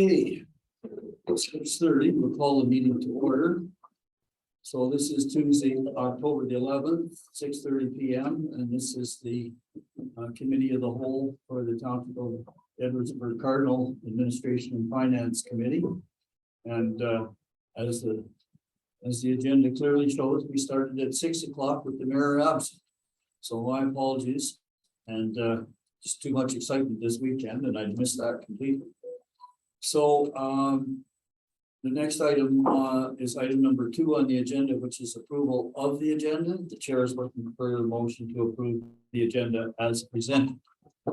Okay, 6:30, we'll call the meeting to order. So this is Tuesday, October the 11th, 6:30 p.m. And this is the committee of the whole for the Township of Edwardsburg Cardinal Administration and Finance Committee. And as the agenda clearly shows, we started at 6 o'clock with the mayor absent. So my apologies, and just too much excitement this weekend, and I missed that completely. So the next item is item number 2 on the agenda, which is approval of the agenda. The chair is looking for a motion to approve the agenda as presented.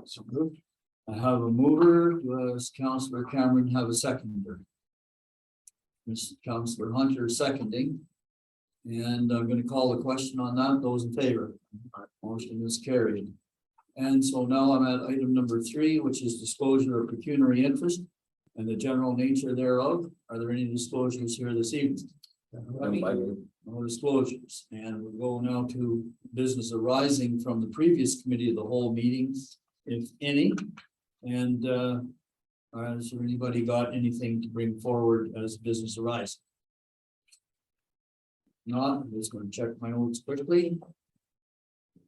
So moved. I have a mover. Does Councillor Cameron have a seconder? Mr. Councillor Hunter seconding. And I'm going to call the question on that. Those in favor? Motion is carried. And so now I'm at item number 3, which is disclosure of pecuniary interest and the general nature thereof. Are there any disclosures here this evening? No disclosures. And we'll go now to business arising from the previous committee of the whole meetings, if any. And has there anybody got anything to bring forward as business arising? Not, I'm just going to check my notes quickly.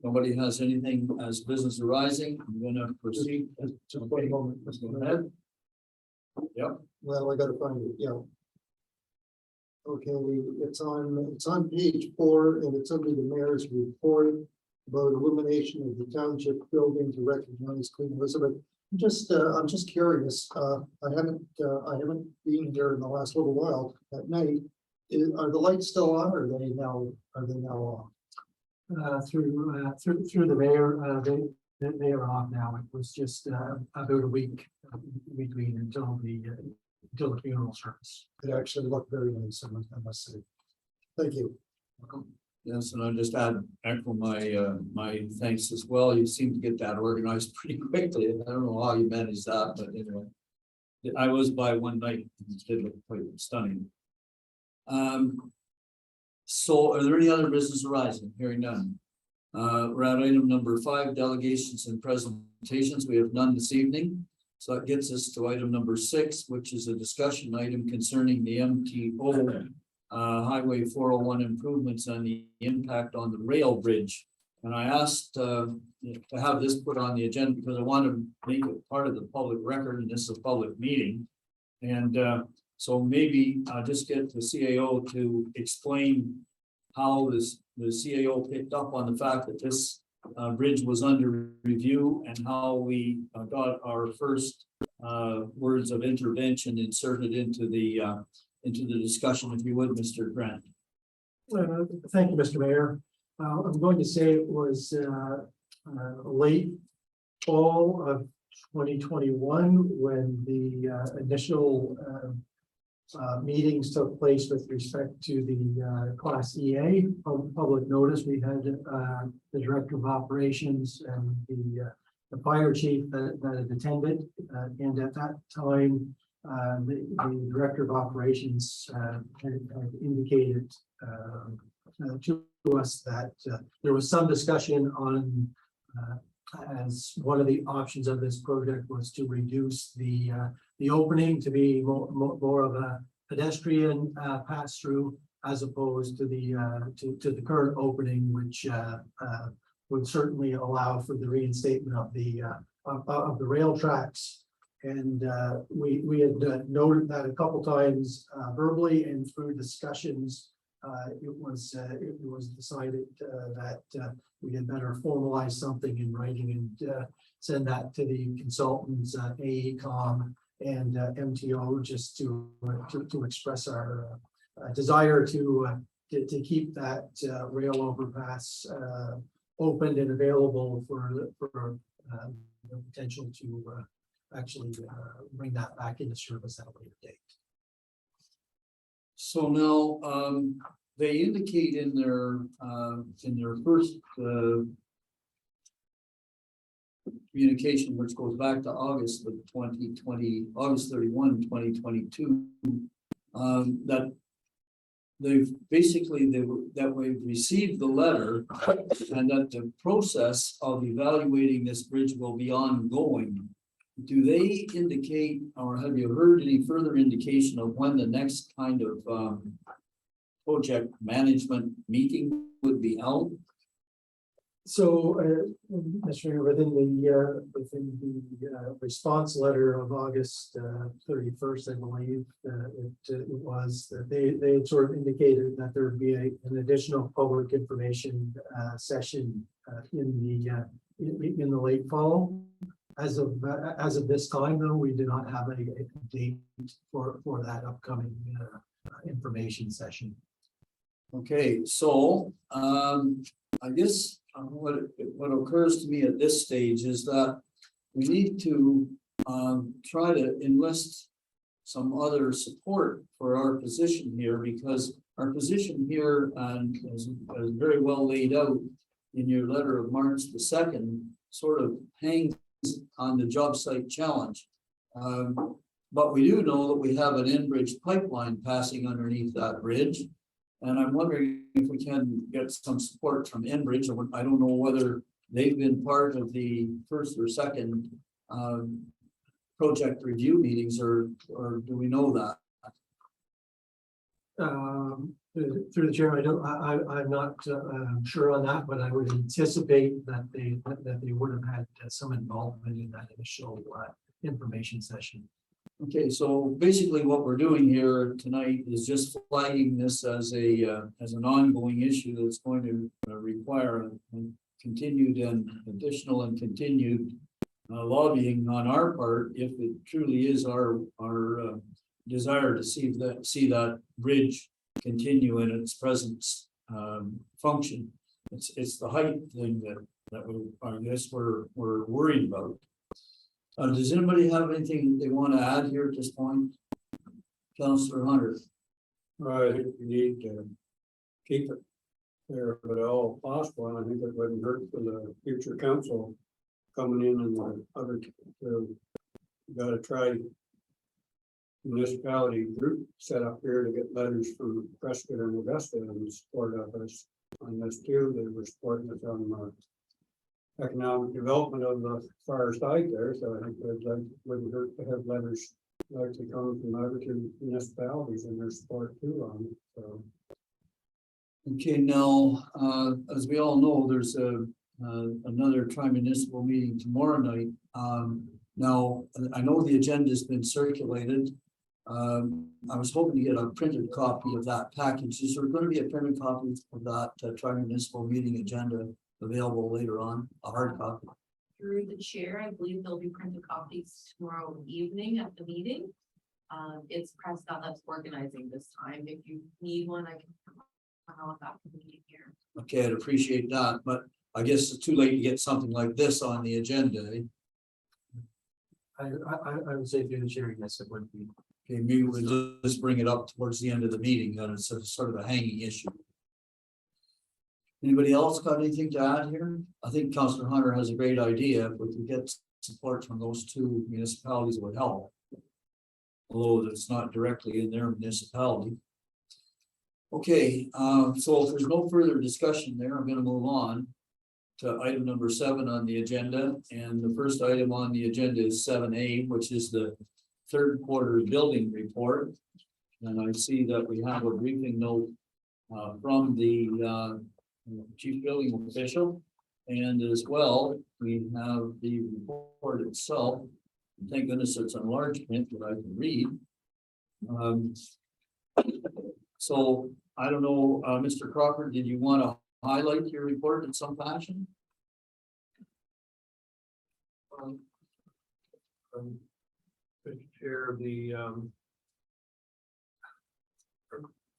Nobody has anything as business arising. I'm going to proceed. Just wait a moment. Let's go ahead. Yep. Well, I gotta find it, yeah. Okay, it's on page 4, and it's under the mayor's report about illumination of the township building to recognize Queen Elizabeth. I'm just curious. I haven't been here in the last little while at night. Are the lights still on, or are they now off? Through the mayor, they are off now. It was just about a week between until the funeral service. It actually looked very nice, I must say. Thank you. Yes, and I'll just echo my thanks as well. You seem to get that organized pretty quickly. I don't know how you managed that, but anyway, I was by one night. It did look quite stunning. So are there any other business arising? Hearing none. We're at item number 5, delegations and presentations. We have none this evening. So that gets us to item number 6, which is a discussion item concerning the MTO Highway 401 improvements and the impact on the rail bridge. And I asked to have this put on the agenda because I want to make it part of the public record, and this is a public meeting. And so maybe just get the CAO to explain how the CAO picked up on the fact that this bridge was under review, and how we got our first words of intervention inserted into the discussion, if you would, Mr. Grant. Thank you, Mr. Mayor. I'm going to say it was late fall of 2021 when the initial meetings took place with respect to the Class EA public notice. We had the director of operations and the fire chief that had attended, and at that time the director of operations had indicated to us that there was some discussion on as one of the options of this project was to reduce the opening to be more of a pedestrian pass through, as opposed to the current opening, which would certainly allow for the reinstatement of the rail tracks. And we had noted that a couple times verbally, and through discussions it was decided that we had better formalize something in writing and send that to the consultants, AECOM and MTO, just to express our desire to keep that rail overpass opened and available for the potential to actually bring that back into service at a later date. So now they indicate in their first communication, which goes back to August of 2020, August 31, 2022, that they've received the letter, and that the process of evaluating this bridge will be ongoing. do they indicate, or have you heard any further indication of when the next kind of project management meeting would be held? So, Mr. Mayor, within the response letter of August 31st, I believe, it was that they had sort of indicated that there would be an additional public information session in the late fall. As of this time, though, we do not have a date for that upcoming information session. Okay, so I guess what occurs to me at this stage is that we need to try to enlist some other support for our position here, because our position here is very well laid out in your letter of March the 2nd, sort of hangs on the job site challenge. But we do know that we have an Enbridge pipeline passing underneath that bridge. And I'm wondering if we can get some support from Enbridge. I don't know whether they've been part of the first or second project review meetings, or do we know that? Through the chair, I'm not sure on that, but I would anticipate that they would have had some involvement in that initial information session. Okay, so basically what we're doing here tonight is just flagging this as an ongoing issue that's going to require a continued and additional and continued lobbying on our part, if it truly is our desire to see that bridge continue in its present function. It's the height thing that I guess we're worried about. Does anybody have anything they want to add here at this point? Councillor Hunter. I think we need to keep it there, but all possible, and I think it wouldn't hurt for the future council coming in and the other, got to try municipality group set up here to get letters from Prescott and Augusta and support of us on this too. They were supporting us on economic development of the far side there, so I think it wouldn't hurt to have letters likely coming from other two municipalities and their support too on it, so. Okay, now, as we all know, there's another tri-municipal meeting tomorrow night. Now, I know the agenda's been circulated. I was hoping to get a printed copy of that package. Is there going to be a printed copy of that tri-municipal meeting agenda available later on, a hard copy? Through the chair, I believe there'll be printed copies tomorrow evening at the meeting. It's Prescott that's organizing this time. If you need one, I can come out after the meeting here. Okay, I'd appreciate that, but I guess it's too late to get something like this on the agenda. Eh? I would say through the chair, yes, it would be. Okay, maybe let's bring it up towards the end of the meeting. That it's a sort of a hanging issue. Anybody else got anything to add here? I think Councillor Hunter has a great idea. If we could get support from those two municipalities, it would help. Although it's not directly in their municipality. Okay, so if there's no further discussion there, I'm going to move on to item number 7 on the agenda. And the first item on the agenda is 7A, which is the third quarter building report. And I see that we have a briefing note from the chief building official, and as well we have the report itself. Thank goodness it's in large print that I can read. So I don't know, Mr. Crawford, did you want to highlight your report in some fashion? Mr. Chair,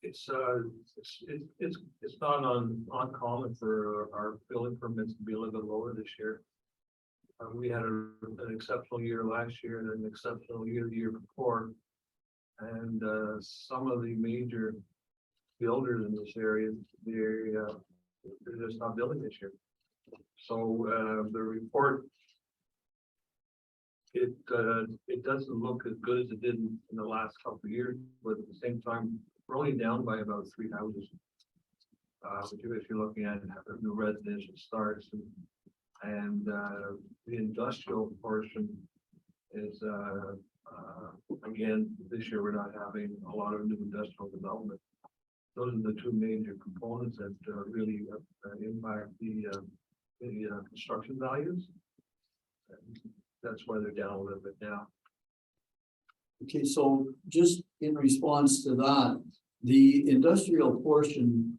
it's not uncommon for our building permits to be a little bit lower this year. We had an exceptional year last year and an exceptional year the year before, and some of the major builders in this area, they're just not building this year. So the report, it doesn't look as good as it did in the last couple of years, but at the same time, we're only down by about 3 houses. If you're looking at new residential starts and the industrial portion is, again, this year we're not having a lot of new industrial development. Those are the two major components that really impact the construction values. And that's why they're down a little bit now. Okay, so just in response to that, the industrial portion,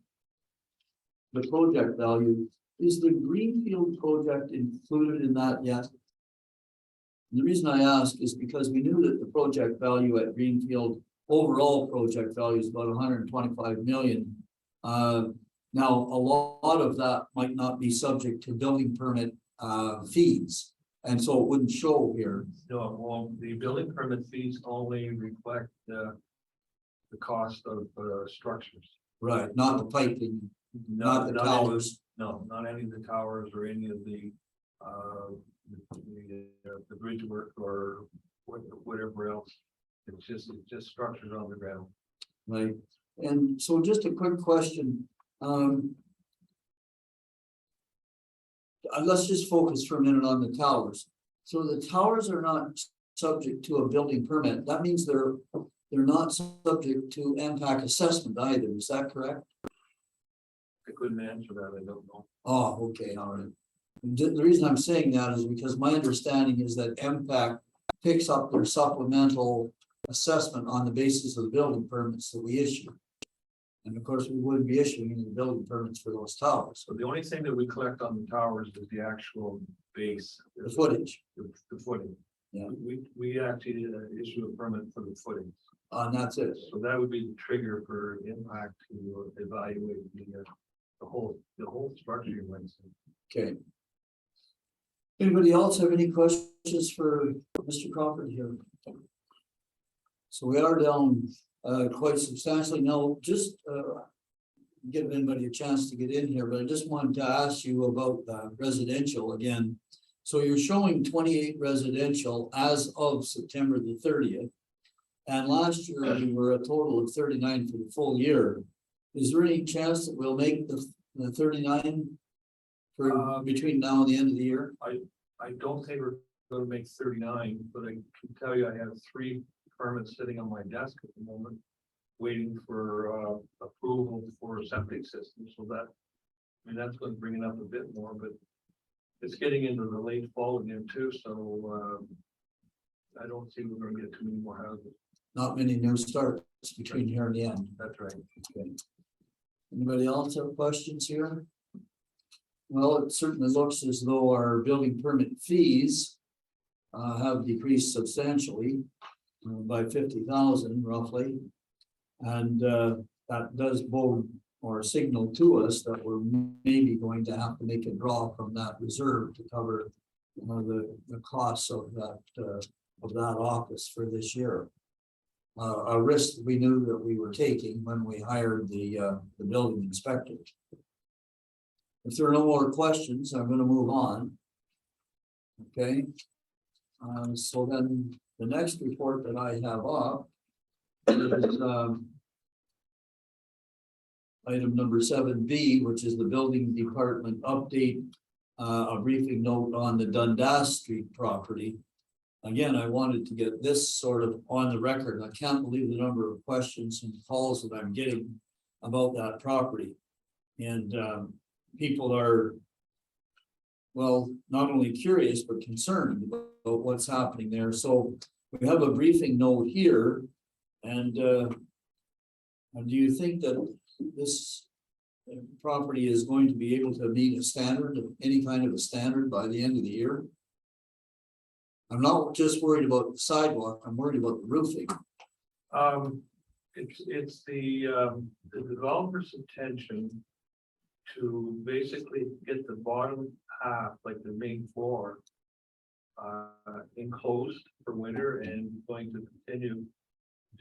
the project value, is the Greenfield project included in that yet? And the reason I ask is because we knew that the project value at Greenfield, overall project value is about 125 million. Now, a lot of that might not be subject to building permit fees, and so it wouldn't show here. No, well, the building permit fees only reflect the cost of structures. Right, not the piping, not the towers. No, not any of the towers or any of the bridge work or whatever else. It's just structures on the ground. Right, and so just a quick question. Let's just focus for a minute on the towers. So the towers are not subject to a building permit. That means they're not subject to impact assessment either. Is that correct? I couldn't answer that. I don't know. Oh, okay, all right. The reason I'm saying that is because my understanding is that MPAC picks up their supplemental assessment on the basis of the building permits that we issue. And of course, we wouldn't be issuing any building permits for those towers, So the only thing that we collect on the towers is the actual base. the footage, The footing. Yeah. We actually issue a permit for the footing. and that's it. So that would be the trigger for impact to evaluate the whole structure you might say. Okay. Anybody else have any questions for Mr. Crawford here? So we are down quite substantially now, just give anybody a chance to get in here, but I just wanted to ask you about residential again. So you're showing 28 residential as of September the 30th. And last year we were a total of 39 for the full year. Is there any chance that we'll make the 39 for between now and the end of the year? I don't think we're gonna make 39, but I can tell you I have 3 permits sitting on my desk at the moment, waiting for approval for a septic system, so that, I mean, that's gonna bring it up a bit more, but it's getting into the late fall again too, so I don't see we're gonna get too many more houses. Not many new starts between here and the end. That's right. Okay. Anybody else have questions here? Well, it certainly looks as though our building permit fees have decreased substantially by 50,000 roughly. And that does bode or signal to us that we're maybe going to have to make a draw from that reserve to cover the costs of that office for this year. A risk we knew that we were taking when we hired the building inspector. If there are no more questions, I'm going to move on. Okay. So then the next report that I have up is item number 7B, which is the building department update, a briefing note on the Dundas Street property. Again, I wanted to get this sort of on the record. I can't believe the number of questions and calls that I'm getting about that property. And people are, well, not only curious, but concerned about what's happening there. So we have a briefing note here. And do you think that this property is going to be able to meet a standard, any kind of a standard by the end of the year? I'm not just worried about the sidewalk, I'm worried about the roofing. It's the developer's intention to basically get the bottom half, like the main floor, enclosed for winter and going to continue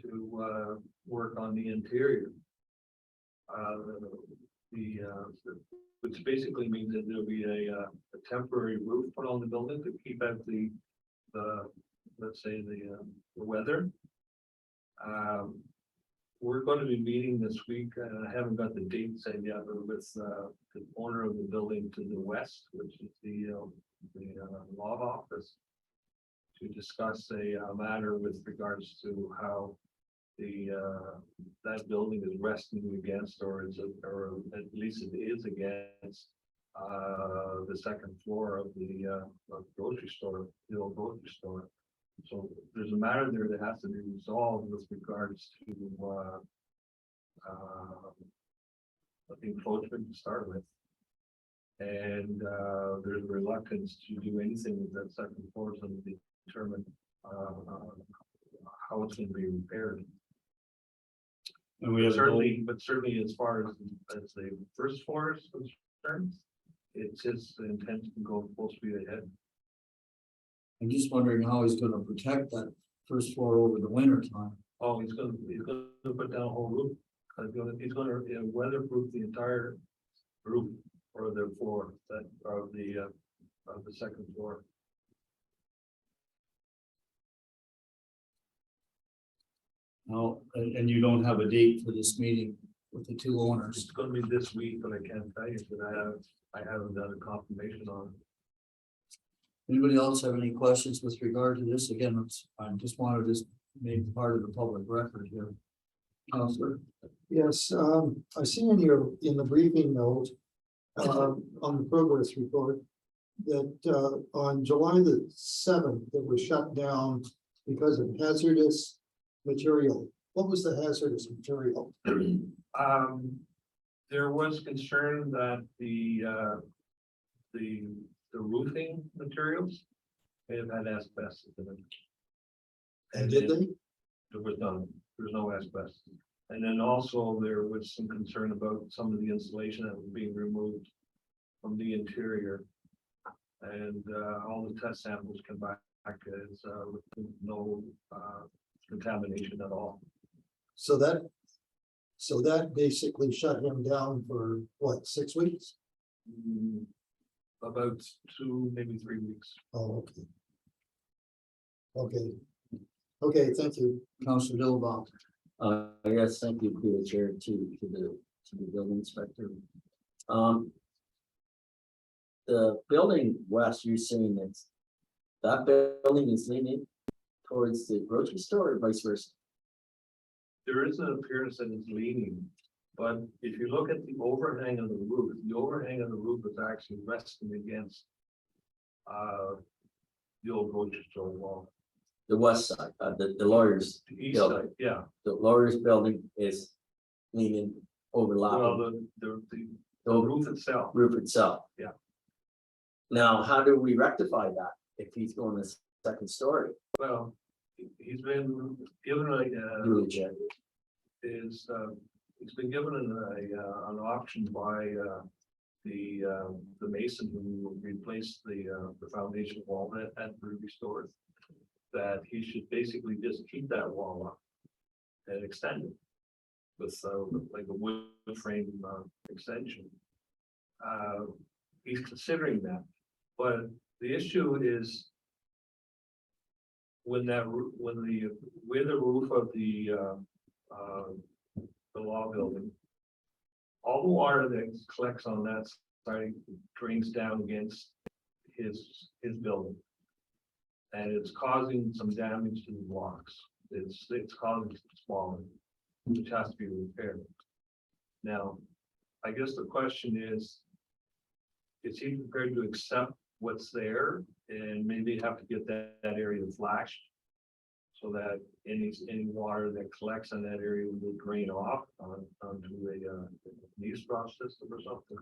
to work on the interior. Which basically means that there'll be a temporary roof put on the building to keep out the let's say the weather. We're going to be meeting this week, and I haven't got the date set yet, but with the owner of the building to the west, which is the law office, to discuss a matter with regards to how the, that building is resting against, or at least it is against, the second floor of the grocery store, the old grocery store. So there's a matter there that has to be resolved with regards to, the encroachment to start with. And, there's reluctance to do anything with that second floor until they determine, how it's going to be repaired. And we have But certainly as far as the first floor is concerned, it's his intent to go full speed ahead. I'm just wondering how he's gonna protect that first floor over the winter time. Oh, he's gonna put down a whole roof. He's gonna weatherproof the entire roof or the floor that of the second floor. Now, and you don't have a date for this meeting with the two owners. It's gonna be this week, but I can't tell you that I haven't done a confirmation on it. Anybody else have any questions with regard to this? Again, I just wanted this made part of the public record here. Counselor, Yes, I see in the briefing note, on the progress report, that, on July the 7th, it was shut down because of hazardous material. What was the hazardous material? There was concern that the roofing materials may have had asbestos in it. And did they? There was no asbestos. And then also there was some concern about some of the insulation that was being removed from the interior. And all the test samples come back as with no contamination at all. So that basically shut him down for what, 6 weeks? About 2, maybe 3 weeks. Oh, okay. Okay. Okay, thank you. Counselor Dillabaugh. Yes, thank you, through the chair to the building inspector. The building west, you're saying that building is leaning towards the grocery store or vice versa? There is an appearance that it's leaning, but if you look at the overhang of the roof is actually resting against the old grocery store wall. The west side, the lawyer's The east building. side, yeah. The lawyer's building is leaning Well, overlapping the the roof itself, roof itself. Yeah. Now, how do we rectify that if he's going to second story? well, he's been given Through the chair. he's been given an option by the mason who replaced the foundation wall at Ruby Store, that he should basically just keep that wall up and extend it with like a wood frame extension. He's considering that, but the issue is when the roof of the law building, all the water that collects on that side drains down against his building. And it's causing some damage to the blocks. It's causing some swelling, which has to be repaired. Now, I guess the question is he prepared to accept what's there and maybe have to get that area flashed so that any water that collects on that area will drain off onto a knee straw system or something?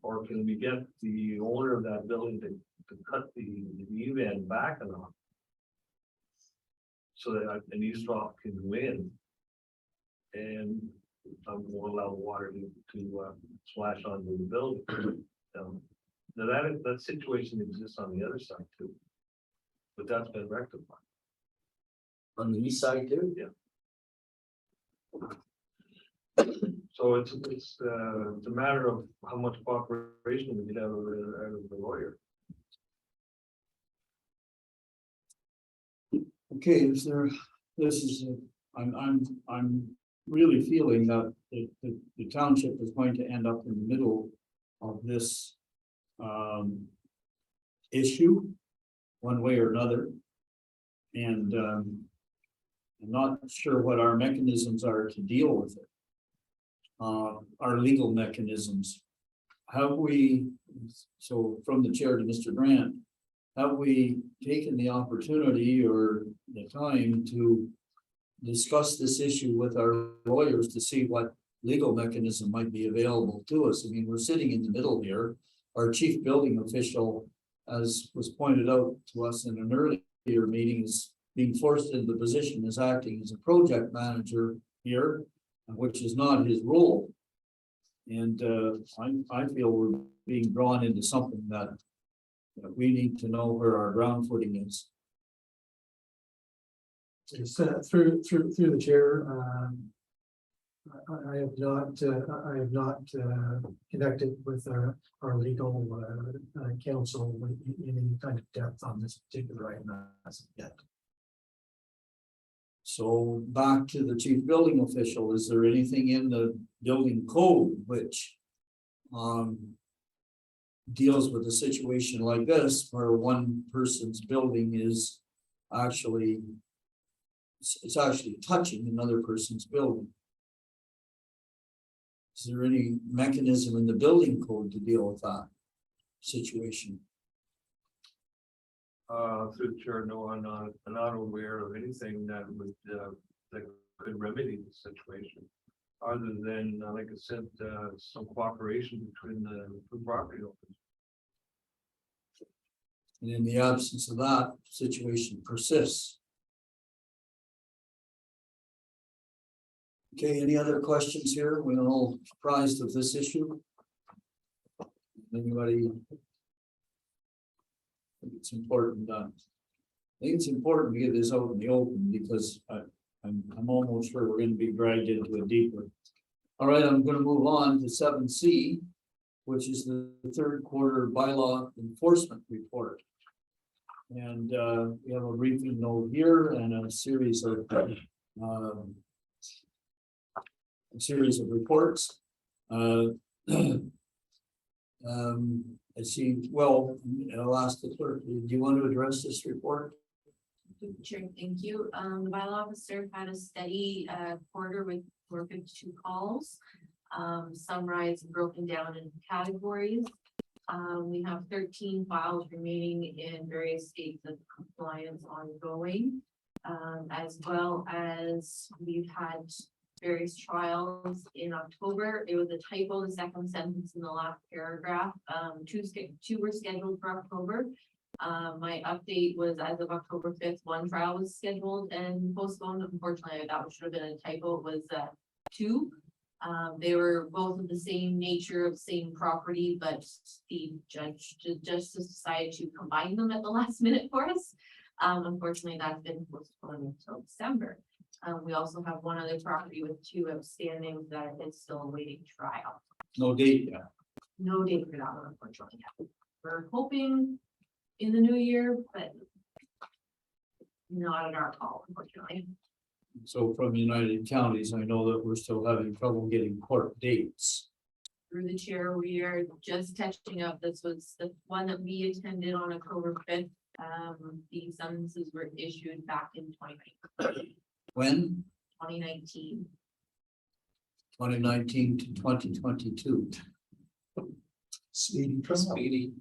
Or can we get the owner of that building to cut the E-van back enough so that an eavesdrop can go in and will allow the water to splash onto the building. Now that situation exists on the other side too, but that's been rectified. On the east side too? Yeah. So it's a matter of how much cooperation we get out of the lawyer. Okay, I'm really feeling that the township is going to end up in the middle of this issue, one way or another. And I'm not sure what our mechanisms are to deal with it. Our legal mechanisms. Have we, so from the chair to Mr. Grant, have we taken the opportunity or the time to discuss this issue with our lawyers to see what legal mechanism might be available to us? I mean, we're sitting in the middle here. Our chief building official, as was pointed out to us in an earlier meeting, is being forced into the position as acting as a project manager here, which is not his role. And I feel we're being drawn into something that we need to know where our ground footing is. It's, through the chair, I have not connected with our legal counsel in any kind of depth on this particular item as of yet. So back to the chief building official, is there anything in the building code which deals with a situation like this where one person's building is actually it's actually touching another person's building? Is there any mechanism in the building code to deal with that situation? Through the chair, no, I'm not aware of anything that would, that could remedy the situation. Other than, like I said, some cooperation between the two property owners. And in the absence of that, situation persists. Okay, any other questions here? We're all apprised of this issue. Anybody? I think it's important. I think it's important to get this out in the open because I'm almost sure we're going to be dragged into it deeper. All right, I'm going to move on to 7C, which is the third quarter bylaw enforcement report. And we have a briefing note here and a series of reports. I see, well, I'll ask the clerk, do you want to address this report? Sure, thank you. The bylaw officer had a steady quarter with 452 calls, summarized and broken down into categories. We have 13 files remaining in various states of compliance ongoing, as well as we've had various trials in October. It was a typo, the second sentence in the last paragraph. Two were scheduled for October. My update was as of October 5th, one trial was scheduled and postponed. Unfortunately, that should have been a typo. It was 2. They were both of the same nature of same property, but the judge just decided to combine them at the last minute for us. Unfortunately, that's been postponed until December. We also have one other property with 2 outstanding that is still awaiting trial. No date yet. No date for that one, unfortunately. We're hoping in the new year, but not at our call, unfortunately. So from United Counties, I know that we're still having trouble getting court dates. Through the chair, we are just touching up. This was the one that we attended on October 5th. The summonses were issued back in 2019. When? 2019. 2019 to 2022. Speedy trial. Speedy.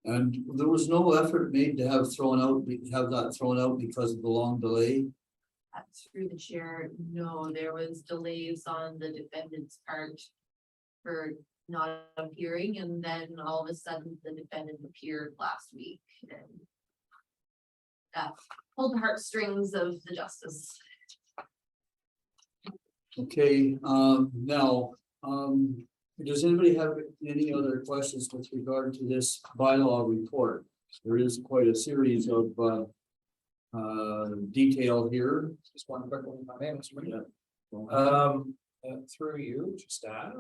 And there was no effort made to have that thrown out because of the long delay. Through the chair, no, there was delays on the defendant's part for not appearing, and then all of a sudden the defendant appeared last week and that pulled the heartstrings of the justice. Okay, now, does anybody have any other questions with regard to this bylaw report? There is quite a series of detail here. Just one quick one, if I may, Mr. Mayor. Yeah. Through you to staff,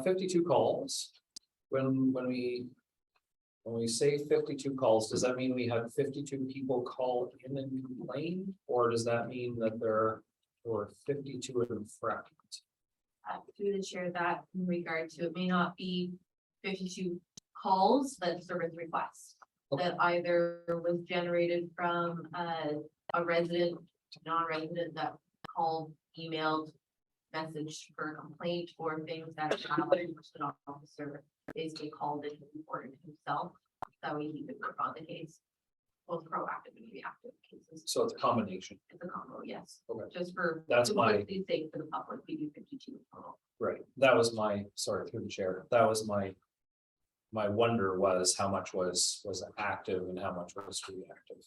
52 calls. When we say 52 calls, does that mean we had 52 people call in and complain? Or does that mean that there were 52 infractions? Through the chair, that in regard to, it may not be 52 calls, but service requests. that either was generated from a resident, non-resident that called, emailed, messaged for a complaint, or things that a law enforcement officer basically called and reported himself. That way he could work on the case, both proactive and reactive cases. So it's a combination, It's a combo, yes. Okay. Just for. That's my- publicity's sake for the public, we do 52 total. right? That was my, sorry, through the chair, that was my. My wonder was how much was active and how much was reactive.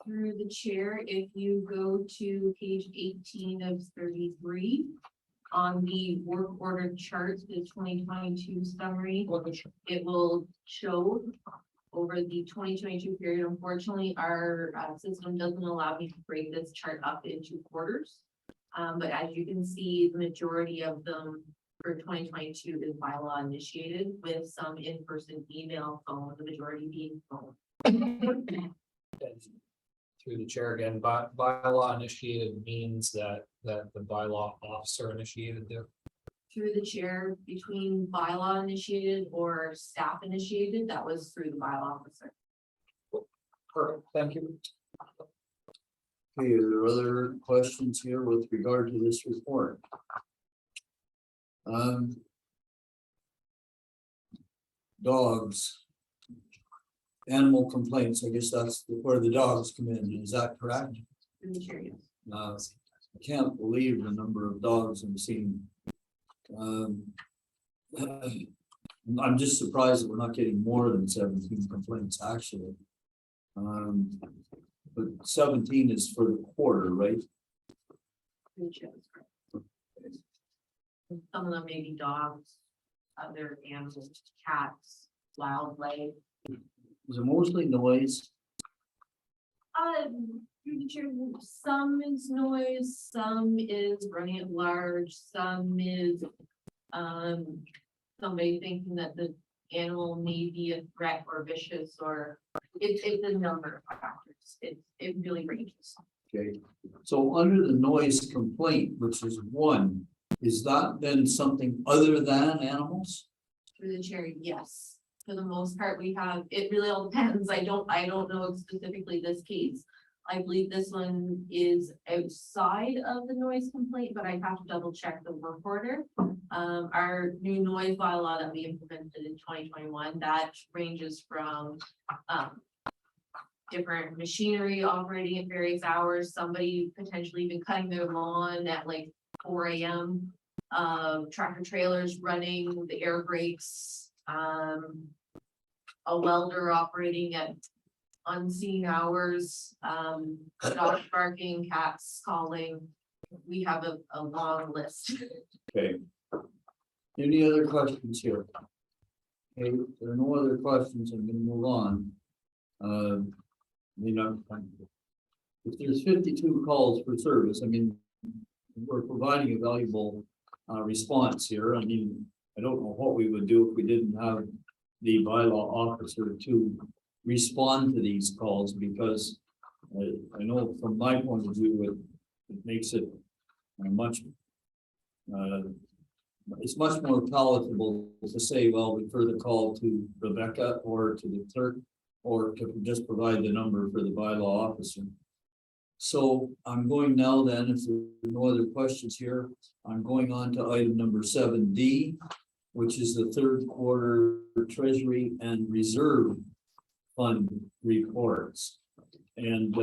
Through the chair, if you go to page 18 of 33. On the work order chart, the 2022 summary, it will show. Over the 2022 period, unfortunately, our system doesn't allow me to break this chart up into quarters. But as you can see, the majority of them for 2022 is bylaw initiated, with some in-person, email, phone, the majority being phone. And through the chair again, bylaw initiated means that the bylaw officer initiated the. Through the chair, between bylaw initiated or staff initiated, that was through the bylaw officer. Perfect, thank you. Okay, are there other questions here with regard to this report? Dogs. Animal complaints, I guess that's where the dogs come in, is that correct? Through the chair, yes. I can't believe the number of dogs I'm seeing. I'm just surprised that we're not getting more than 17 complaints, actually. But 17 is for the quarter, right? Through the chair, that's correct. Some of them may be dogs, other animals, cats, wildlife. Is it mostly noise? Through the chair, some is noise, some is running at large, some is, somebody thinking that the animal may be a threat or vicious, or it's a number of factors. It really ranges. Okay, so under the noise complaint, which is 1, is that then something other than animals? Through the chair, yes. For the most part, we have, it really all depends. I don't know specifically this case. I believe this one is outside of the noise complaint, but I have to double check the work order. Our new noise bylaw that we implemented in 2021, that ranges from different machinery operating at various hours, somebody potentially even cutting their lawn at like 4 AM. Tractor trailers running, the air brakes, a welder operating at unseen hours, dogs barking, cats calling. We have a long list. Okay. Any other questions here? Okay, if there are no other questions, I'm gonna move on. If there's 52 calls for service, I mean, we're providing a valuable response here. I mean, I don't know what we would do if we didn't have the bylaw officer to respond to these calls, because I know from my point of view, it makes it much it's much more palatable to say, well, refer the call to Rebecca or to the clerk, or to just provide the number for the bylaw officer. So I'm going now then, if there are no other questions here, I'm going on to item number 7D, which is the Q3 Treasury and Reserve Fund reports. And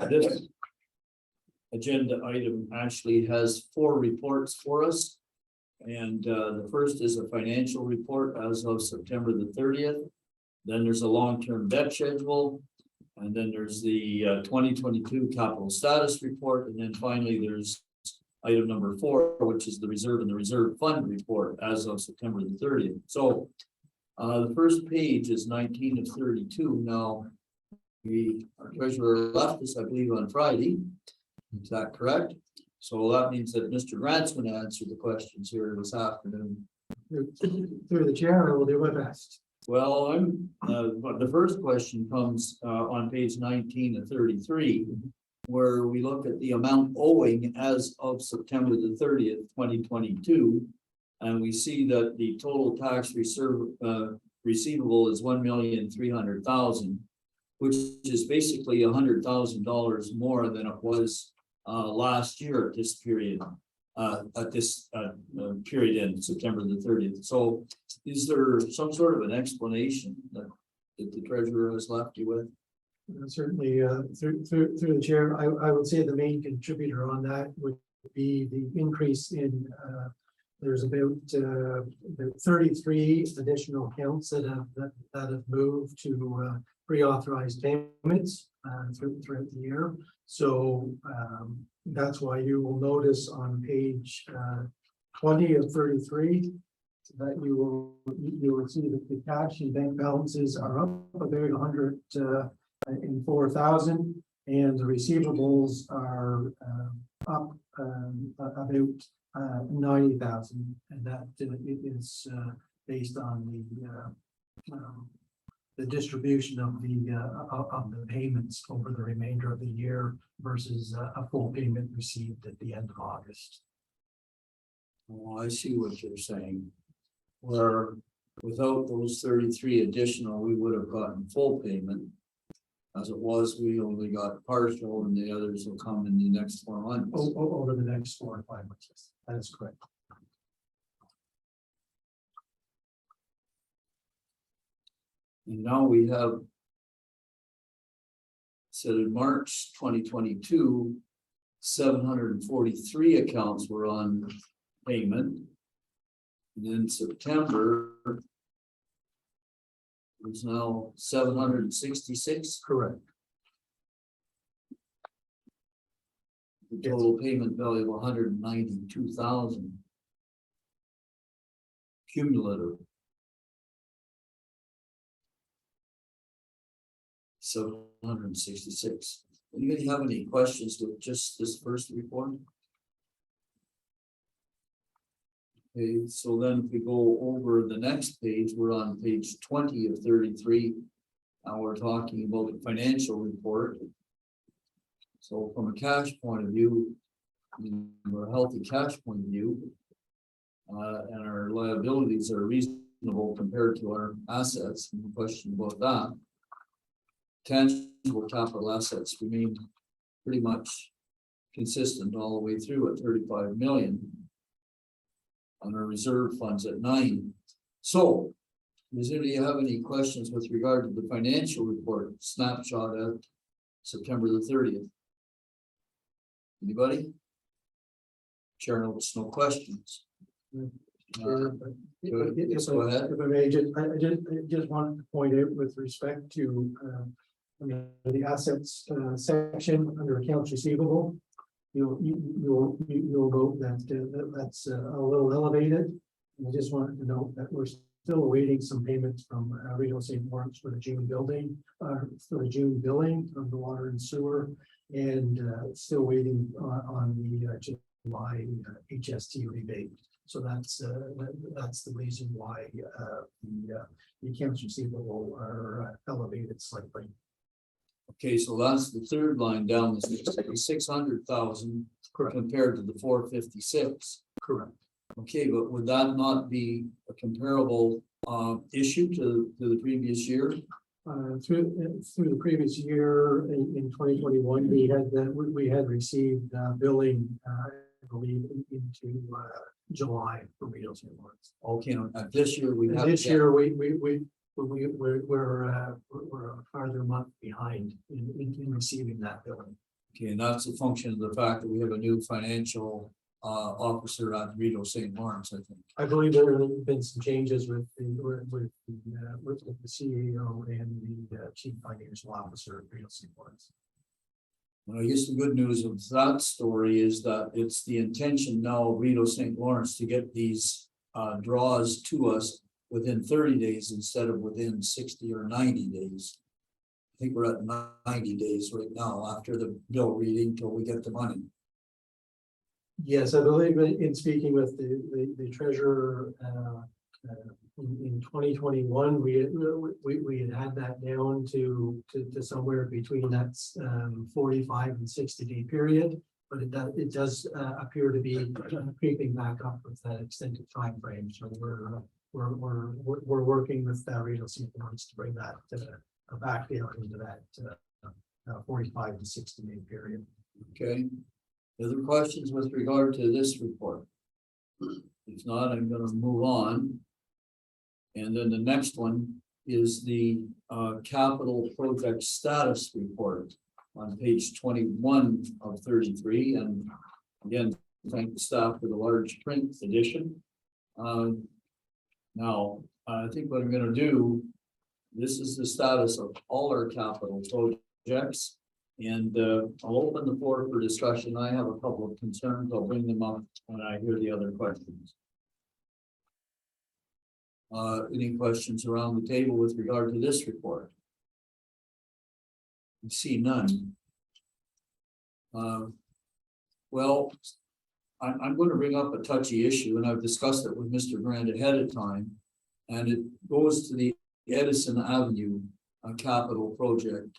this agenda item actually has 4 reports for us. And the first is a financial report as of September the 30th. Then there's a long-term debt schedule. And then there's the 2022 capital status report. And then finally, there's item number 4, which is the reserve and the reserve fund report as of September the 30th. So the first page is 19 of 32. Now, our treasurer left us, I believe, on Friday. Is that correct? So that means that Mr. Grant's going to answer the questions here this afternoon. Through the chair, I will do my best. Well, the first question comes on page 19 of 33, where we look at the amount owing as of September the 30th, 2022. And we see that the total tax receivable is 1,300,000, which is basically $100,000 more than it was last year at this period. At this period in September the 30th. So is there some sort of an explanation that the treasurer has left you with? Certainly, through the chair, I would say the main contributor on that would be the increase in, there's about 33 additional accounts that have moved to pre-authorized payments throughout the year. So that's why you will notice on page 20 of 33 that you will see that the cash and bank balances are up about 104,000, and the receivables are up about 90,000, and that is based on the distribution of the payments over the remainder of the year versus a full payment received at the end of August. Oh, I see what you're saying. Where without those 33 additional, we would have gotten full payment. As it was, we only got partial, and the others will come in the next 4 months. Over the next 4 or 5 months. That is correct. And now we have. So in March 2022, 743 accounts were on payment. And in September. It's now 766. Correct. The total payment value of 192,000. Cumulative. 766. Anybody have any questions with just this first report? Okay, so then if we go over the next page, we're on page 20 of 33. Now we're talking about the financial report. So from a cash point of view, or a healthy cash point of view, and our liabilities are reasonable compared to our assets, no question about that. Tangible capital assets remain pretty much consistent all the way through at 35 million. On our reserve funds at 9. So, does anybody have any questions with regard to the financial report snapshot at September the 30th? Anybody? Chair notes no questions. Yes, go ahead. If I may, I just wanted to point out with respect to the assets section under accounts receivable. You'll note that that's a little elevated. And I just wanted to note that we're still awaiting some payments from Rideau St. Lawrence for the June building, for the June billing of the water and sewer, and still waiting on the July HST rebate. So that's the reason why the accounts receivable are elevated slightly. Okay, so that's the third line down, the 600,000 compared to the 456. Correct. Okay, but would that not be a comparable issue to the previous year? Through the previous year in 2021, we had received billing, I believe, into July for Rideau St. Lawrence. Okay, this year we have. This year we're a farther month behind in receiving that billing. Okay, and that's a function of the fact that we have a new financial officer at Rideau St. Lawrence, I think. I believe there have been some changes with the CEO and the chief financial officer at Rideau St. Lawrence. Well, I guess the good news of that story is that it's the intention now of Rideau St. Lawrence to get these draws to us within 30 days instead of within 60 or 90 days. I think we're at 90 days right now after the bill reading till we get the money. Yes, I believe in speaking with the treasurer in 2021, we had that down to somewhere between that 45 and 60-day period, but it does appear to be creeping back up with that extended time frame. So we're working with Regional Seaports to bring that back down into that 45 to 60 day period. Okay. Other questions with regard to this report? If not, I'm gonna move on. And then the next one is the capital project status report on page 21 of 33. And again, thank the staff for the large print edition. Now, I think what I'm gonna do, this is the status of all our capital projects. And I'll open the floor for discussion. I have a couple of concerns. I'll bring them up when I hear the other questions. Any questions around the table with regard to this report? I see none. Well, I'm going to bring up a touchy issue, and I've discussed it with Mr. Grant ahead of time. And it goes to the Edison Avenue capital project,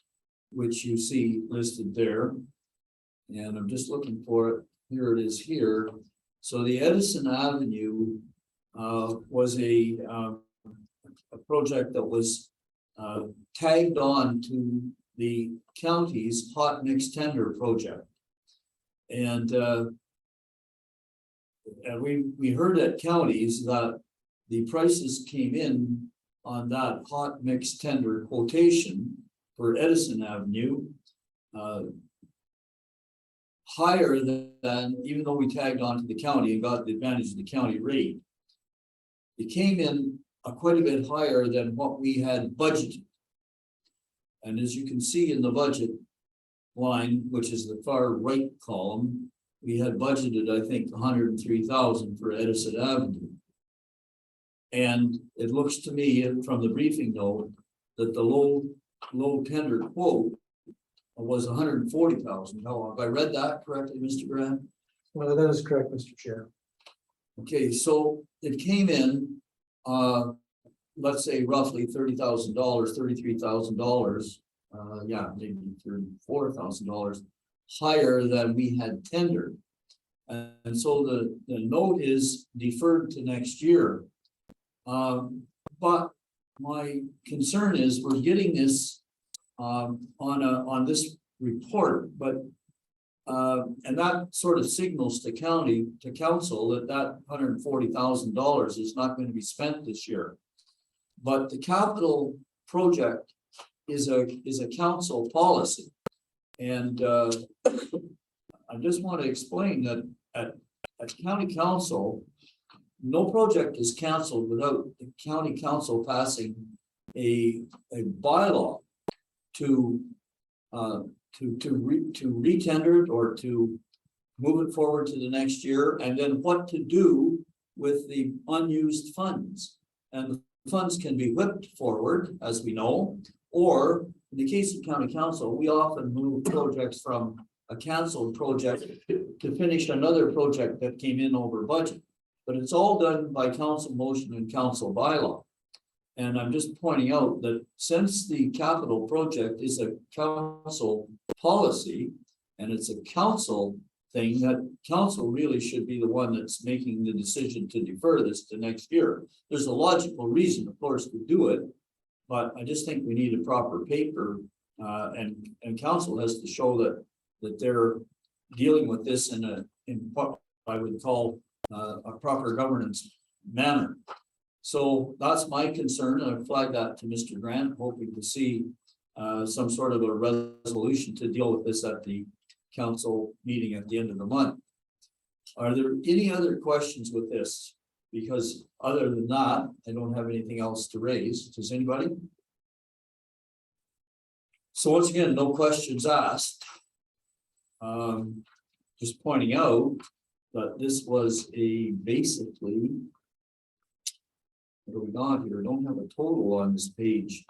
which you see listed there. And I'm just looking for it. Here it is here. So the Edison Avenue was a project that was tagged on to the county's hot mix tender project. And we heard at counties that the prices came in on that hot mix tender quotation for Edison Avenue higher than, even though we tagged on to the county and got the advantage of the county rate, it came in quite a bit higher than what we had budgeted. And as you can see in the budget line, which is the far right column, we had budgeted, I think, 103,000 for Edison Avenue. And it looks to me from the briefing note that the low tender quote was 140,000. Now, have I read that correctly, Mr. Grant? Well, that is correct, Mr. Chair. Okay, so it came in, let's say roughly $30,000, $33,000. Yeah, maybe $34,000 higher than we had tendered. And so the note is deferred to next year. But my concern is we're getting this on this report, but and that sort of signals to council that $140,000 is not going to be spent this year. But the capital project is a council policy, and I just want to explain that at county council, no project is canceled without the county council passing a bylaw to re-tender it or to move it forward to the next year, and then what to do with the unused funds. And the funds can be whipped forward, as we know, or in the case of county council, we often move projects from a canceled project to finish another project that came in over budget. But it's all done by council motion and council bylaw. And I'm just pointing out that since the capital project is a council policy and it's a council thing, that council really should be the one that's making the decision to defer this to next year. There's a logical reason, of course, to do it, but I just think we need a proper paper, and council has to show that they're dealing with this in what I would call a proper governance manner. So that's my concern, and I flagged that to Mr. Grant, hoping to see some sort of a resolution to deal with this at the council meeting at the end of the month. Are there any other questions with this? Because other than that, I don't have anything else to raise. Does anybody? So once again, no questions asked. Just pointing out that this was basically, what are we got here? I don't have a total on this page.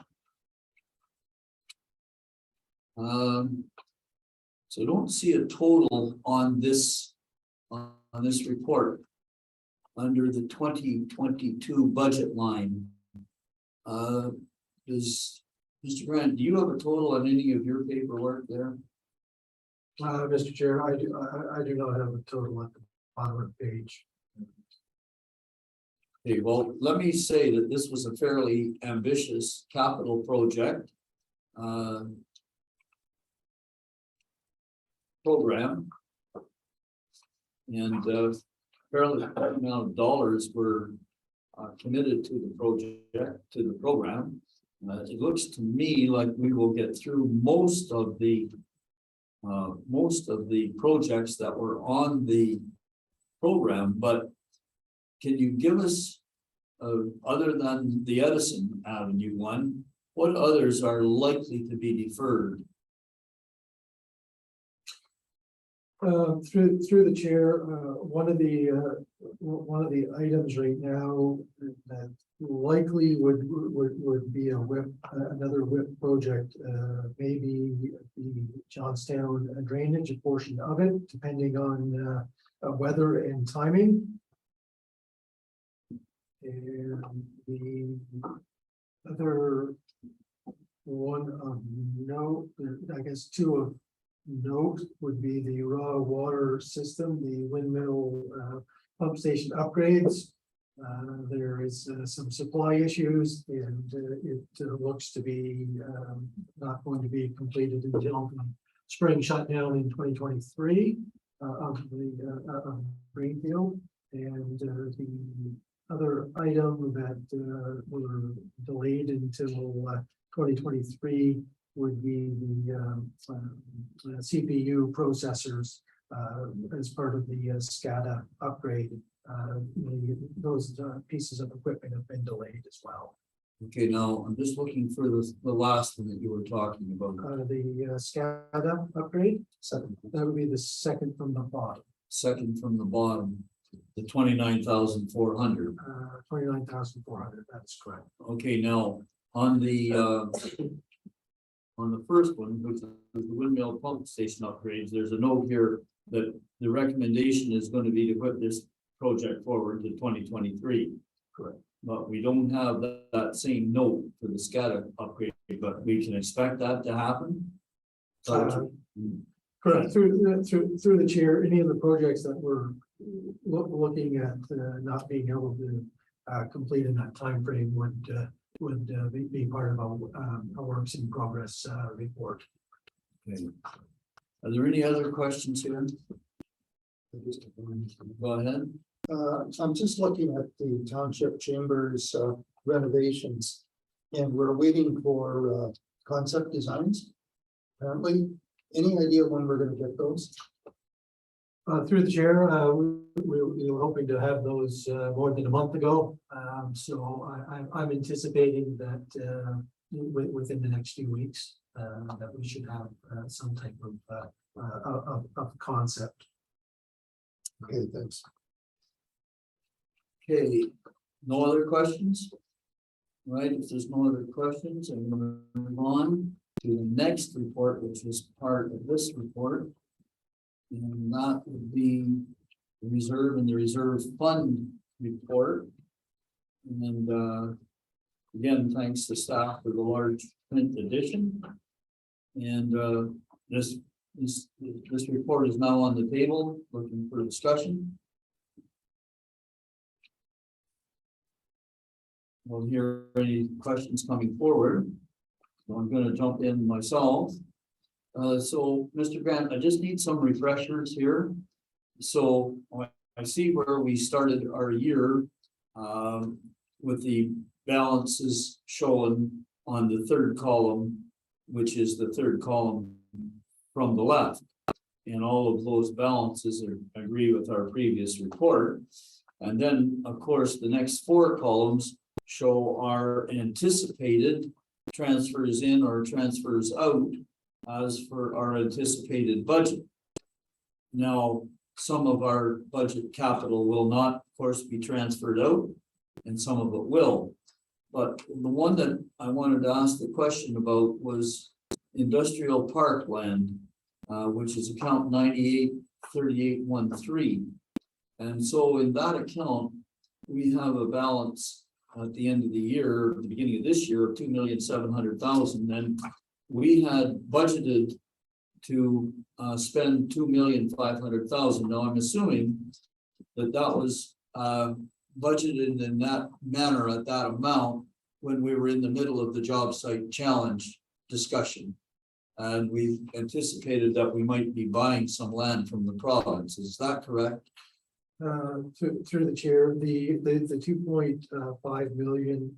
So I don't see a total on this report under the 2022 budget line. Does Mr. Grant, do you have a total on any of your paperwork there? Mr. Chair, I do not have a total at the bottom of the page. Okay, well, let me say that this was a fairly ambitious capital project. Program. And fairly amount of dollars were committed to the project, to the program. It looks to me like we will get through most of the projects that were on the program, but can you give us, other than the Edison Avenue one, what others are likely to be deferred? Through the chair, one of the items right now that likely would be a WIP, another WIP project, maybe the Johnstown drainage, a portion of it, depending on weather and timing. And the other one of note, I guess two of note would be the raw water system, the windmill pump station upgrades. There is some supply issues, and it looks to be not going to be completed until the spring shutdown in 2023 of the Greenfield. And the other item that were delayed until 2023 would be the CPU processors as part of the SCADA upgrade. Those pieces of equipment have been delayed as well. Okay, now I'm just looking for the last one that you were talking about. The SCADA upgrade, that would be the second from the bottom, Second from the bottom, the 29,400. 29,400. That's correct. Okay, now on the first one, which is the windmill pump station upgrades, there's a note here that the recommendation is going to be to put this project forward to 2023. Correct. But we don't have that same note for the SCADA upgrade, but we can expect that to happen. Correct. Through the chair, any of the projects that we're looking at not being able to complete in that time frame would be part of a works in progress report. Okay. Are there any other questions here? Go ahead. I'm just looking at the township chambers renovations, and we're waiting for concept designs. Apparently, any idea when we're gonna get those? Through the chair, we were hoping to have those more than a month ago. So I'm anticipating that within the next few weeks that we should have some type of concept. Okay, thanks. Okay, no other questions? Right, if there's no other questions, I'm gonna move on to the next report, which is part of this report. And that would be the reserve and the reserve fund report. And again, thanks to staff for the large print edition. And this report is now on the table, looking for discussion. We'll hear any questions coming forward. So I'm going to jump in myself. So, Mr. Grant, I just need some refreshers here. So I see where we started our year with the balances shown on the third column, which is the third column from the left. And all of those balances agree with our previous report. And then, of course, the next four columns show our anticipated transfers in or transfers out as for our anticipated budget. Now, some of our budget capital will not, of course, be transferred out, and some of it will. But the one that I wanted to ask the question about was industrial parkland, which is account 983813. And so in that account, we have a balance at the end of the year, at the beginning of this year, of $2,700,000. And we had budgeted to spend $2,500,000. Now I'm assuming that that was budgeted in that manner at that amount when we were in the middle of the job site challenge discussion. And we anticipated that we might be buying some land from the province. Is that correct? Through the chair, the 2.5 million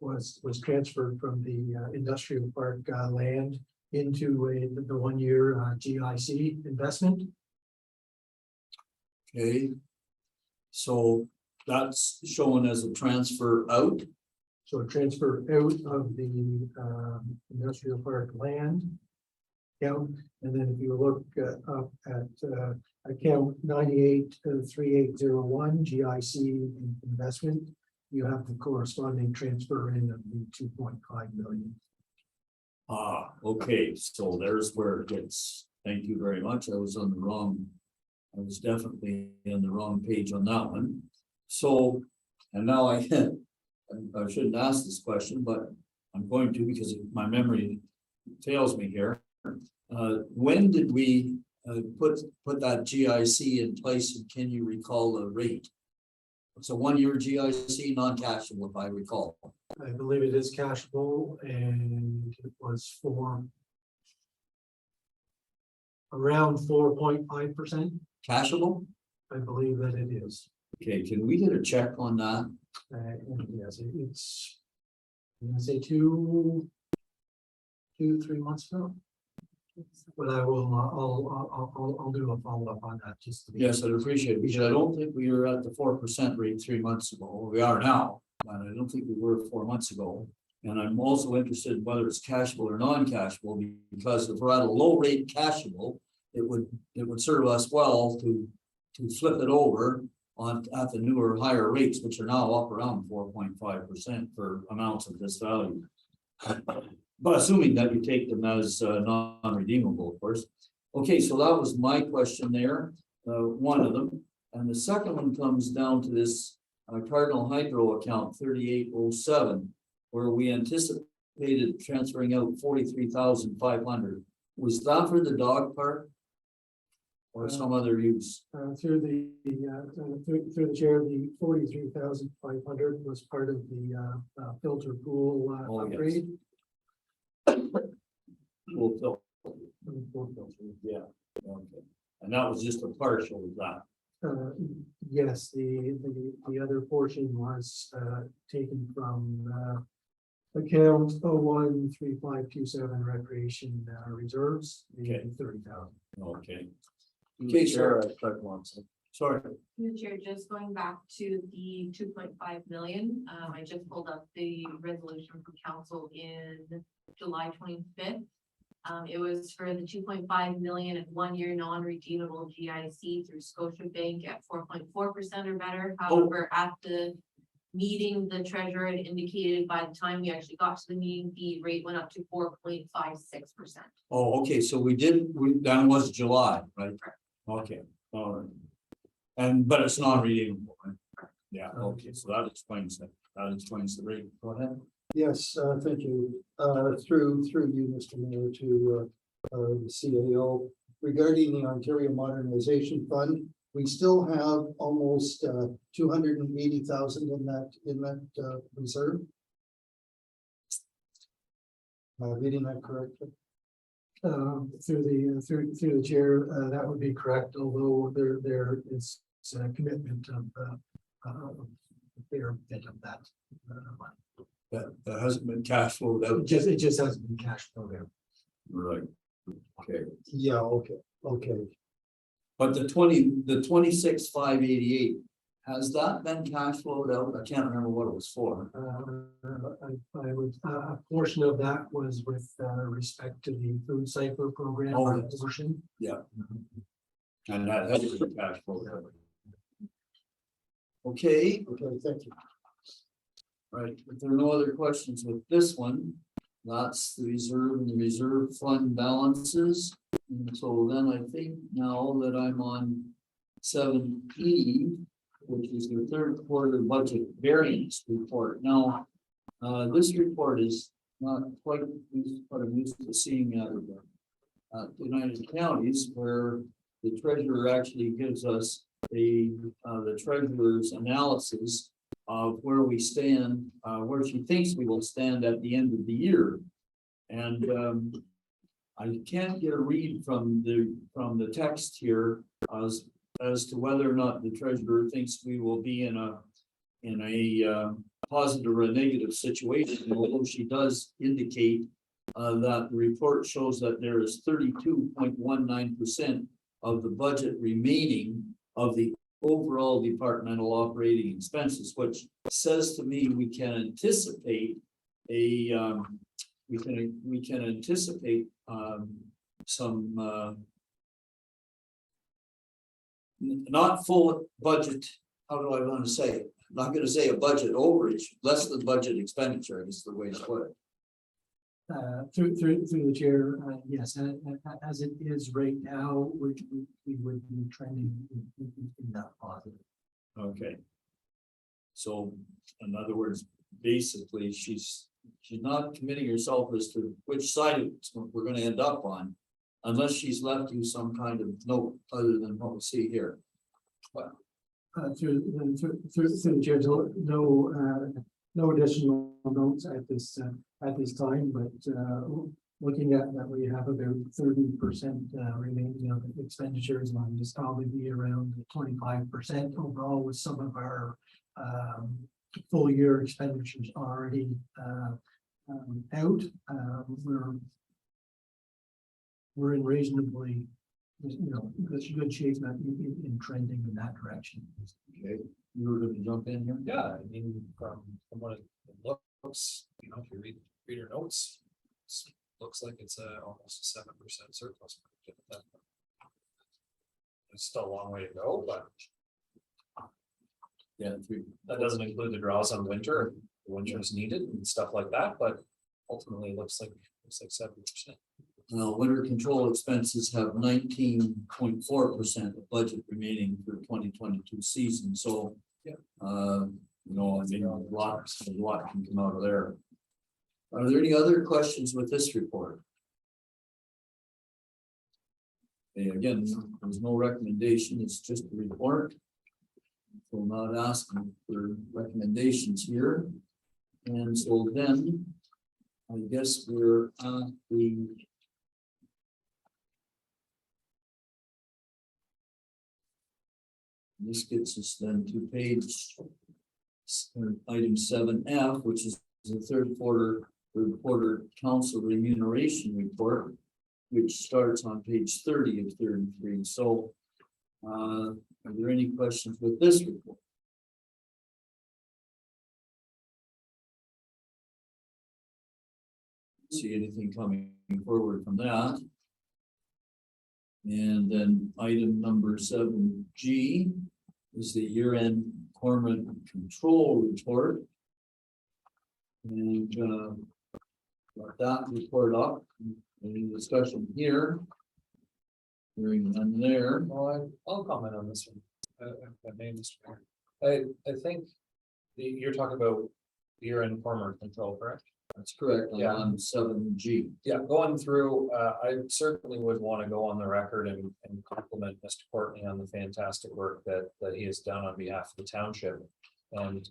was transferred from the industrial park land into the 1 year GIC investment. Okay. So that's shown as a transfer out. So transfer out of the industrial park land account, and then if you look up at account 983801 GIC investment, you have the corresponding transfer in of the 2.5 million. Ah, okay, so there's where it gets, thank you very much. I was definitely on the wrong page on that one. So, and now I shouldn't ask this question, but I'm going to because my memory fails me here. When did we put that GIC in place, and can you recall the rate? It's a 1 year GIC, non-cashable, if I recall. I believe it is cashable, and it was for around 4.5%. Cashable? I believe that it is. Okay, can we get a check on that? And yes, it's, I'm gonna say 2-3 months ago. But I will, I'll do a follow-up on that just to be. Yes, I'd appreciate it, because I don't think we were at the 4% rate 3 months ago. We are now, but I don't think we were 4 months ago. And I'm also interested in whether it's cashable or non-cashable, because if we're at a low rate cashable, it would serve us well to flip it over on at the newer higher rates, which are now up around 4.5% for amounts of this value. But assuming that you take them as non-redeemable, of course. Okay, so that was my question there, one of them. And the second one comes down to this Cardinal Hydro account 3807, where we anticipated transferring out 43,500. Was that for the dog park? Or some other use? Through the chair, the 43,500 was part of the filter pool Oh, yes. upgrade. Pool filter. Yeah, okay. And that was just a partial of that. Yes, the other portion was taken from account 013527 recreation reserves, the Okay. 30,000. Okay. Okay, sure. Sorry. Through the chair, just going back to the 2.5 million, I just pulled up the resolution from council in July 25th. It was for the 2.5 million at 1 year non-redeemable GIC through Scotiabank at 4.4% or better. However, at the meeting, the treasurer had indicated by the time we actually got to the meeting, the rate went up to 4.56%. Oh, okay, so that was July, right? Okay, all right. But it's non-redeemable, right? Yeah, okay, so that explains that. That explains the rate. Go ahead. Yes, thank you. Through you, Mr. Mayor, to the CAO regarding the Ontario Modernization Fund. We still have almost 280,000 in that reserve. Am I reading that correctly? Through the chair, that would be correct, although there is a commitment of a fair bit of that money. That hasn't been cash flowed out. It just hasn't been cash flowed out. Right. Okay. Yeah, okay. But the 26,588, has that been cash flowed out? I can't remember what it was for. I would, a portion of that was with respect to the food cycle program. Oh, yes. Portion. Yeah. And that has been cash flowed out. Okay, Okay, thank you. right. If there are no other questions with this one, that's the reserve and the reserve fund balances. And so then I think now that I'm on 7E, which is the third quarter budget variance report. Now, this report is not quite what I'm used to seeing out of the United Counties, where the treasurer actually gives us the treasurer's analysis of where we stand, where she thinks we will stand at the end of the year. And I can't get a read from the text here as to whether or not the treasurer thinks we will be in a positive or a negative situation, although she does indicate that the report shows that there is 32.19% of the budget remaining of the overall departmental operating expenses, which says to me we can anticipate we can anticipate some not full budget. How do I want to say it? I'm not going to say a budget overage, less than budget expenditure is the way to put it. Through the chair, yes, as it is right now, we would be trending in that positive. Okay. So in other words, basically, she's not committing herself as to which side we're going to end up on, unless she's left you some kind of note other than what we see here. Through the chair, no additional notes at this time, but looking at that, we have about 30% remaining of expenditures, and just probably be around 25% overall, with some of our full year expenditures already out. We're in reasonably, good shape in trending in that direction. Okay, you were going to jump in here? Yeah, I mean, from what it looks, if you read your notes, looks like it's almost a 7% surplus. It's still a long way to go, but Yeah, that doesn't include the draws on winter. The winter is needed and stuff like that, but ultimately it looks like 7%. winter control expenses have 19.4% of budget remaining for 2022 season, so. Yeah. I mean, a lot can come out of there. Are there any other questions with this report? Okay, again, there's no recommendation, it's just a report. So I'm not asking for recommendations here. And so then, I guess we're at this gets us then to page item 7F, which is the third quarter council remuneration report, which starts on page 30 of 33. So are there any questions with this report? See anything coming forward from that? And then item number 7G is the year-end corporate control report. And got that report up. Any discussion here? Hearing none there. Well, I'll comment on this one. If I may, Mr. Mayor. I think you're talking about year-end farmer control, correct? That's correct. Yeah. On 7G. Yeah, going through, I certainly would want to go on the record and compliment Mr. Courtney on the fantastic work that he has done on behalf of the township. And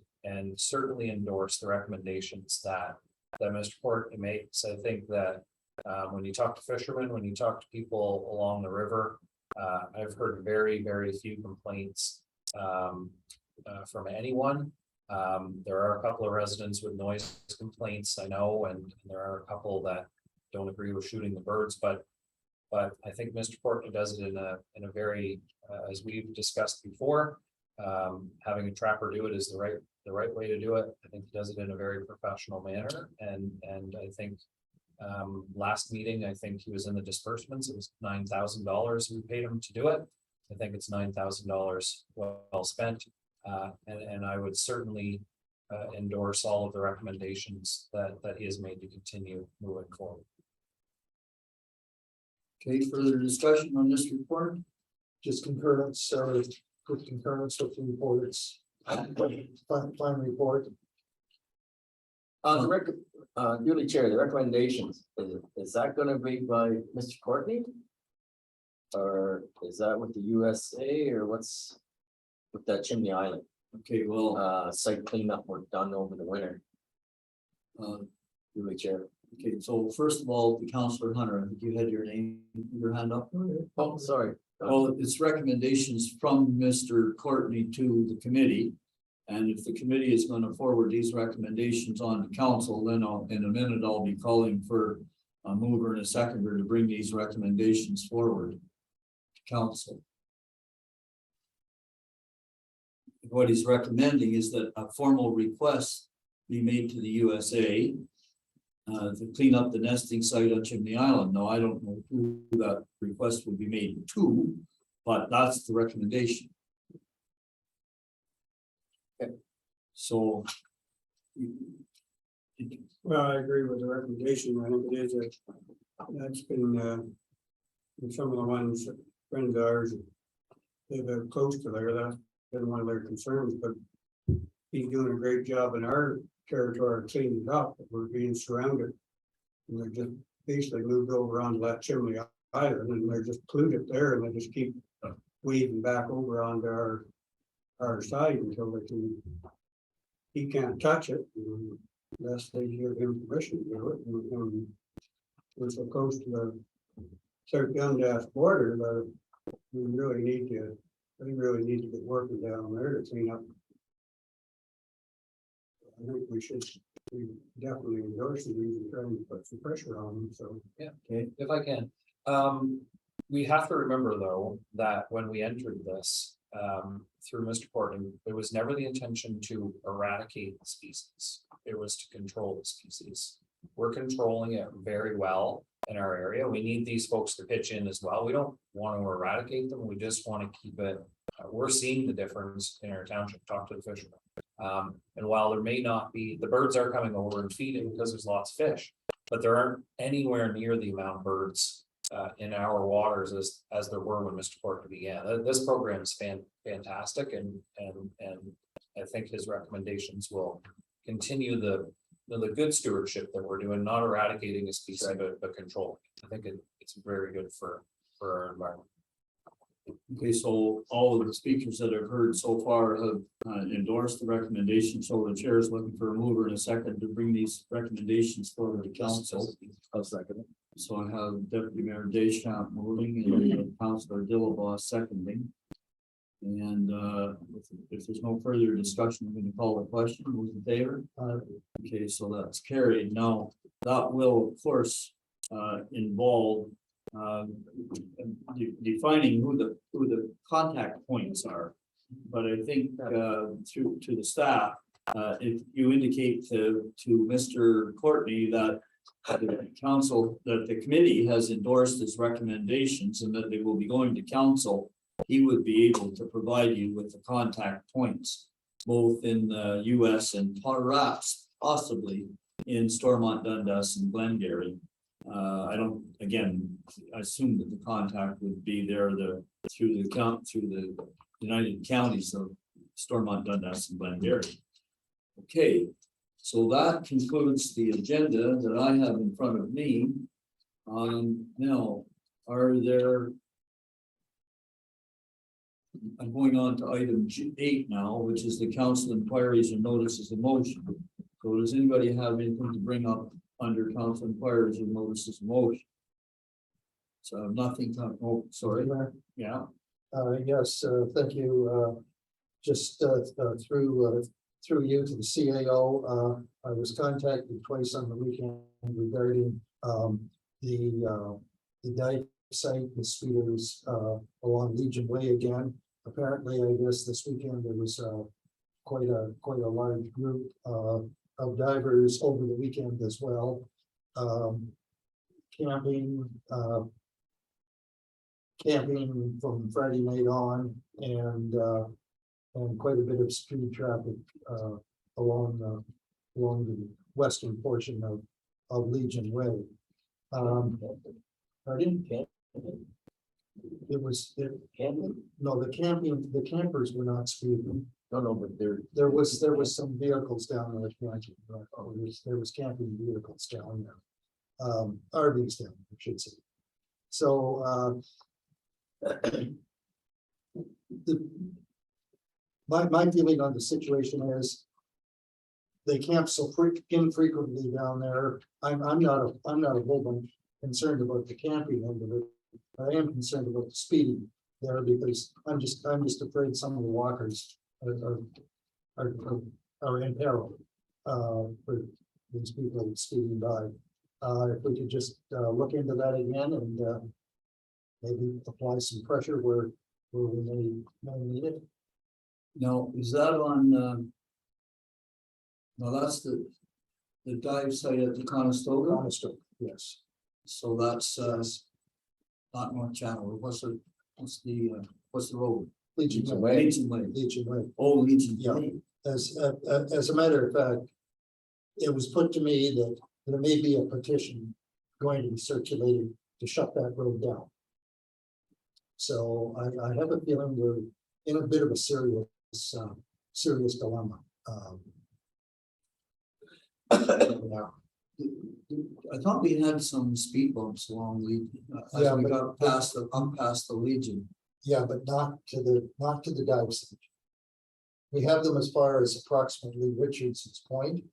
certainly endorse the recommendations that Mr. Courtney makes. I think that when you talk to fishermen, when you talk to people along the river, I've heard very, very few complaints from anyone. There are a couple of residents with noise complaints, I know, and there are a couple that don't agree with shooting the birds, but I think Mr. Courtney does it in a very, as we've discussed before, having a trapper do it is the right way to do it. I think he does it in a very professional manner, and I think last meeting, I think he was in the disbursements. It was $9,000 we paid him to do it. I think it's $9,000 well spent. And I would certainly endorse all of the recommendations that he has made to continue moving forward. Okay, further discussion on this report? Just concurrence, with concurrence with the reports. Plan report. Duly chair, the recommendations, is that gonna be by Mr. Courtney? Or is that with the USA, or what's with that Chimney Island, Okay, well, site cleanup work done over the winter, uh, through the chair. okay, so first of all, the Counselor Hunter, I think you had your name, your hand up. Oh, sorry. Well, it's recommendations from Mr. Courtney to the committee. And if the committee is going to forward these recommendations on to council, then in a minute, I'll be calling for a mover and a seconder to bring these recommendations forward to council. What he's recommending is that a formal request be made to the USA to clean up the nesting site on Chimney Island. Now, I don't know who that request would be made to, but that's the recommendation. Okay. So. Well, I agree with the recommendation. I think it is that's been some of the ones, friends of ours, they live close to there, that's been one of their concerns, but he's doing a great job in our territory cleaning it up, we're being surrounded. And they're just basically moved over onto that Chimney Island, and they're just glued it there, and they just keep weaving back over onto our side until they can. He can't touch it, unless they give him permission to do it, and we're so close to the South Dundas border that we really need to, they really need to get working down there to clean up. I think we definitely endorse these and try and put some pressure on them, so. Yeah, okay, if I can. We have to remember though, that when we entered this, through Mr. Portman, it was never the intention to eradicate the species. It was to control the species. We're controlling it very well in our area. We need these folks to pitch in as well. We don't want to eradicate them. We just want to keep it. We're seeing the difference in our township. Talk to the fishermen. And while there may not be, the birds are coming over and feeding because there's lots of fish, but there aren't anywhere near the amount of birds in our waters as there were when Mr. Portman began. This program is fantastic, and I think his recommendations will continue the good stewardship that we're doing, not eradicating a species, but controlling. I think it's very good for our environment. Okay, so all of the speakers that I've heard so far have endorsed the recommendation, so the chair is looking for a mover and a second to bring these recommendations forward to council. I'll second it. So I have Deputy Mayor Deschamps moving and Councilor Dillabaugh seconding. And if there's no further discussion, I'm going to call the question. Who's in favor? Okay, so that's carried. Now, that will, of course, involve defining who the contact points are. But I think through to the staff, if you indicate to Mr. Courtney that the council, that the committee has endorsed his recommendations and that they will be going to council, he would be able to provide you with the contact points, both in the US and perhaps possibly in Stormont, Dundas and Glengarry. I don't, again, I assume that the contact would be there through the United Counties of Stormont, Dundas and Glengarry. Okay, so that concludes the agenda that I have in front of me. Now, I'm going on to item 8 now, which is the council inquiries and notices of motion. So does anybody have anything to bring up under council inquiries and notices of motion? So nothing, oh, sorry, yeah. Yes, thank you. Just through you to the CAO, I was contacted twice on the weekend regarding the dike site, the speeders along Legion Way again. Apparently, I guess this weekend there was quite a large group of divers over the weekend as well. Camping from Friday night on, and quite a bit of speed traffic along the western portion of Legion Way. Pardon? No, the campers were not speeding. No, but There was some vehicles down there. There was camping vehicles down there. RVs down, I should say. So my feeling on the situation is they camp so infrequently down there. I'm not a whole bunch concerned about the camping end of it. I am concerned about the speeding there because I'm just afraid some of the walkers are in peril. For these people speeding by. If we could just look into that again and maybe apply some pressure where we may need it. Now, is that on, no, that's the dive site at the Conestoga, Honestly, yes. so that's, not North Channel, what's the road? Legion Way. Legion Way. Legion Way. Oh, Legion Yeah. Way. As a matter of fact, it was put to me that there may be a petition going to be circulated to shut that road down. So I have a feeling we're in a bit of a serious dilemma. Yeah. I thought we had some speed bumps along Legion, Yeah, as we but- got past the Legion. Yeah, but not to the dive site. We have them as far as approximately Richardson's Point,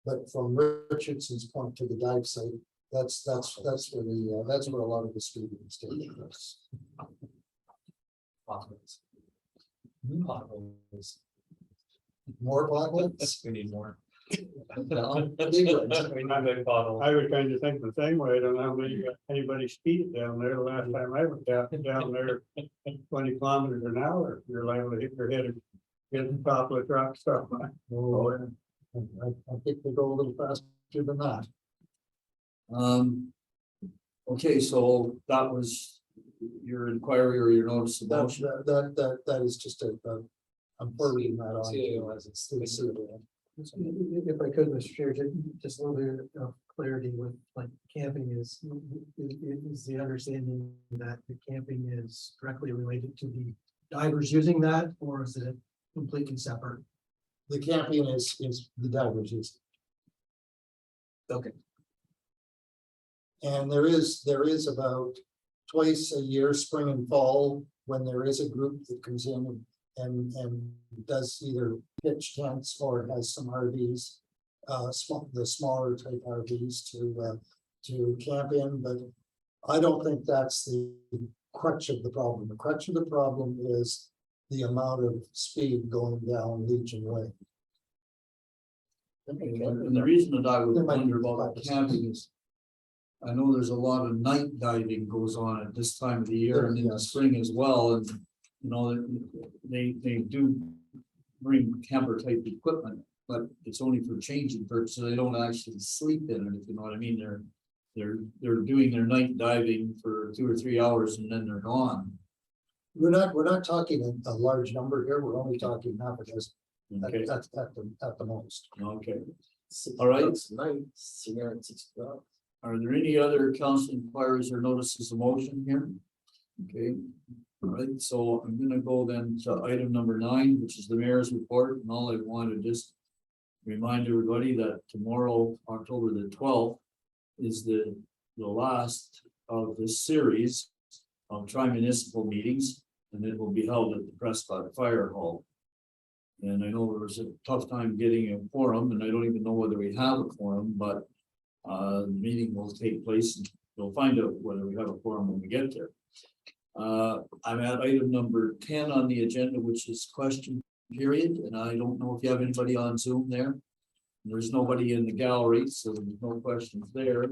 but from Richardson's Point to the dive site, that's where a lot of the speeding is taking place. Potholes. Hmm. Potholes. More potholes? We need more. No, big ones. We need big potholes. I would kind of think the same way. I don't know how many anybody speeded down there. The last time I went down there 20 kilometers an hour, you're liable to hit your head and get the top of the truck stuff. Oh, I think they go a little faster than that. Okay, so that was your inquiry or your notice of motion? That is just I'm forwarding that on. CAO has its- to the survey. If I could, Mr. Chair, just a little bit of clarity with like camping is the understanding that the camping is directly related to the divers using that, or is it completely separate? The camping is the divers use. Okay. And there is about twice a year, spring and fall, when there is a group that comes in and does either pitch tents or has some RVs. The smaller type RVs to camp in, but I don't think that's the crutch of the problem. The crutch of the problem is the amount of speed going down Legion Way. And the reason that I would There might be wonder about the camping is. I know there's a lot of night diving goes on at this time of the year and in the Yes. spring as well, and. You know, they do bring camper type equipment, but it's only for changing purposes. They don't actually sleep in it, if you know what I mean. They're doing their night diving for 2 or 3 hours and then they're gone. We're not talking a large number here. We're only talking half a dozen Okay, at the most. okay. $60 All right. a night, $360. Are there any other council inquiries or notices of motion here? Okay, all right, so I'm gonna go then to item number 9, which is the mayor's report, and all I want to just remind everybody that tomorrow, October the 12th, is the last of this series of tri-municipal meetings, and it will be held at the Prescott Fire Hall. And I know there was a tough time getting a quorum, and I don't even know whether we have a quorum, but the meeting will take place, and we'll find out whether we have a quorum when we get there. I'm at item number 10 on the agenda, which is question period, and I don't know if you have anybody on Zoom there. There's nobody in the gallery, so there's no questions there.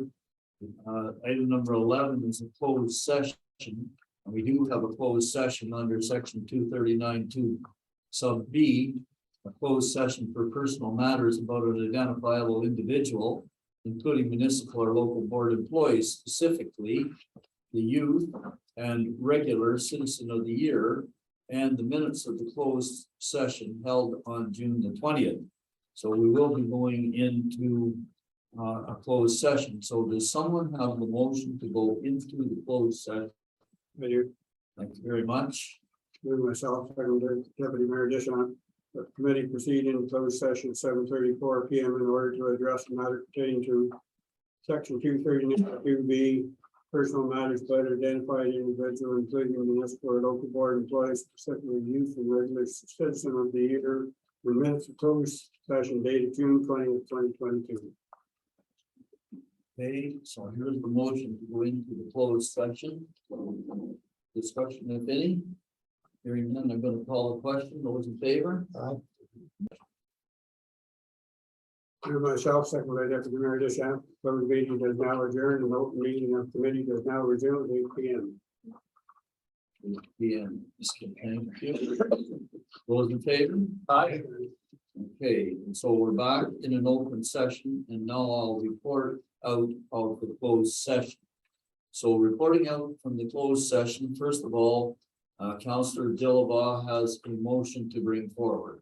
Item number 11 is a closed session, and we do have a closed session under section 239(2) sub B, a closed session for personal matters about an identifiable individual, including municipal or local board employees, specifically the youth and regular citizen of the year, and the minutes of the closed session held on June the 20th. So we will be going into a closed session. So does someone have the motion to go into the closed session? Video, Thank you very much. myself, Secretary Deputy Mayor Dishon, the committee proceed in closed session at 7:34 PM in order to address the matter pertaining to section 239(2)B personal matters by an identified individual, including municipal or local board employees, specifically youth and regular citizen of the year. The minutes of closed session dated June 20th, 2022. Okay, so here's the motion to go into the closed section. Discussion if any. Hearing none, I'm gonna call the question. Those in favor? And myself, second by Deputy Mayor Deschamps, closed meeting does now adjourn, and open meeting of committee does now resume at 8 p.m. Yeah, thank you. Those in favor? Aye. Okay, and so we're back in an open session and now I'll report out of the closed session. So reporting out from the closed session, first of all, Councillor Dilaba has a motion to bring forward.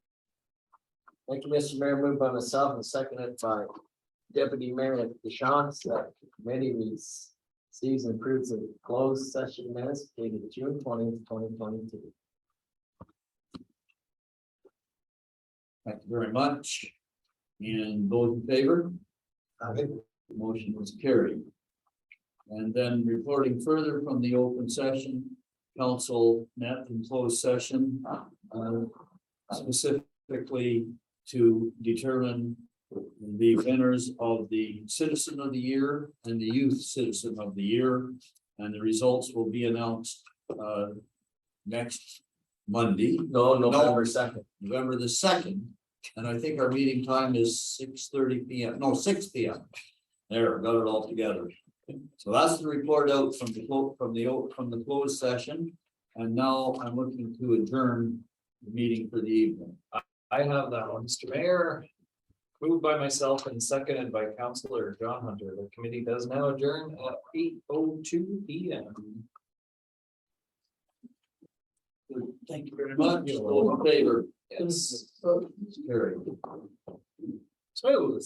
Thank you, Mr. Mayor, moved by myself and seconded by Deputy Mayor Deschamps, that the committee sees and approves of closed session minutes dated June 20th, 2022. Thank you very much. And those in favor? Motion was carried. And then reporting further from the open session, council met in closed session, specifically to determine the winners of the Citizen of the Year and the Youth Citizen of the Year. And the results will be announced next Monday, No, November 2nd. November the 2nd. And I think our meeting time is 6:30 p.m. No, 6 p.m. There, got it all together. So that's the report out from the closed session. And now I'm looking to adjourn the meeting for the evening. I have that one, Mr. Mayor. Moved by myself and seconded by Councillor John Hunter. The committee does now adjourn at 8:02 p.m. Thank you very much. All in favor? Yes. Carried. Smooth.